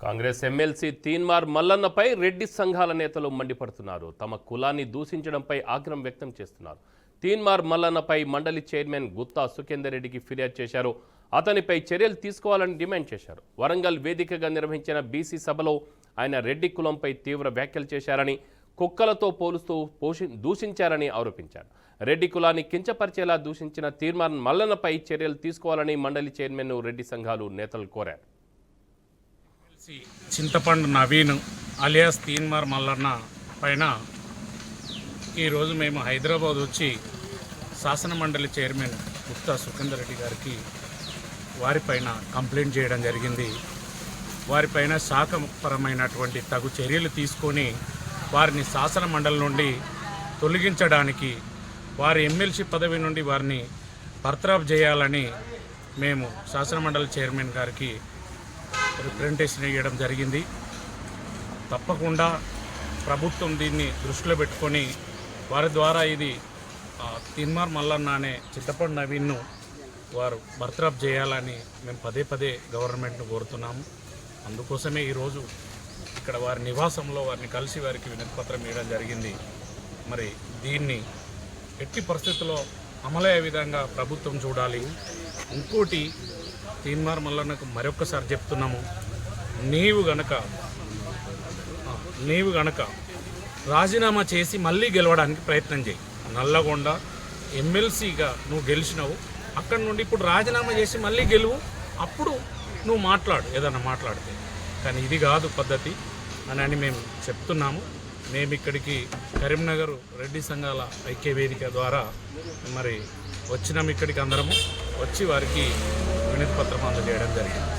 Congress MLC Teenmar మల్లన్నపై Reddy సంఘాల నేతలు మండిపడుతున్నారు. తమ కులాన్ని దూషించడంపై ఆగ్రహం వ్యక్తం చేస్తున్నారు. తీన్మార్ మల్లన్నపై మండలి చైర్మన్ గుత్తా సుఖేందర్ రెడ్డికి ఫిర్యాదు చేశారు. అతనిపై చర్యలు తీసుకోవాలని డిమాండ్ చేశారు. వరంగల్ వేదికగా నిర్వహించిన బీసీ సభలో ఆయన రెడ్డి కులంపై తీవ్ర వ్యాఖ్యలు చేశారని, కుక్కలతో పోలుస్తూ దూషించారని ఆరోపించారు. రెడ్డి కులాన్ని కించపరిచేలా దూషించిన తీన్మార్ మల్లన్నపై చర్యలు తీసుకోవాలని మండలి చైర్మన్ను రెడ్డి సంఘాలు నేతలు కోరారు. చింతపండు నవీన్ అలియాస్ తీన్మార్ మల్లన్న పైన ఈరోజు మేము హైదరాబాద్ వచ్చి శాసన మండలి చైర్మన్ గుత్తా సుఖేందర్ రెడ్డి గారికి వారిపైన కంప్లైంట్ చేయడం జరిగింది. వారిపైన శాఖపరమైనటువంటి తగు చర్యలు తీసుకొని వారిని శాసన మండలి నుండి తొలగించడానికి, వారి ఎమ్మెల్సీ పదవి నుండి వారిని బర్తరఫ్ చేయాలని మేము శాసన మండలి చైర్మన్ గారికి రిప్రజెంటేషన్ ఇవ్వడం జరిగింది. తప్పకుండా ప్రభుత్వం దీన్ని దృష్టిలో పెట్టుకొని వారి ద్వారా ఇది తీన్మార్ మల్లన్న అనే చింతపండు నవీన్ను వారు బర్తరఫ్ చేయాలని మేము పదే పదే గవర్నమెంట్ను కోరుతున్నాము. అందుకోసమే ఈరోజు ఇక్కడ వారి నివాసంలో వారిని కలిసి వారికి వినతిపత్రం ఇవ్వడం జరిగింది. మరి దీన్ని ఎట్టి పరిస్థితుల్లో అమలయ్యే విధంగా ప్రభుత్వం చూడాలి. ఇంకోటి తీన్మార్ మల్లన్నకు మరొకసారి చెప్తున్నాము, నీవు గనక రాజీనామా చేసి మళ్ళీ గెలవడానికి ప్రయత్నం చేయి. నల్లగొండ ఎమ్మెల్సీగా నువ్వు గెలిచినావు, అక్కడి నుండి ఇప్పుడు రాజీనామా చేసి మళ్ళీ గెలువు, అప్పుడు నువ్వు మాట్లాడు, ఏదన్నా మాట్లాడితే. కానీ ఇది కాదు పద్ధతి అని మేము చెప్తున్నాము. మేము ఇక్కడికి కరీంనగర్ రెడ్డి సంఘాల ఐక్య వేదిక ద్వారా మరి వచ్చినాము. ఇక్కడికి అందరము వచ్చి వారికి వినతి పత్రం అందజేయడం జరిగింది.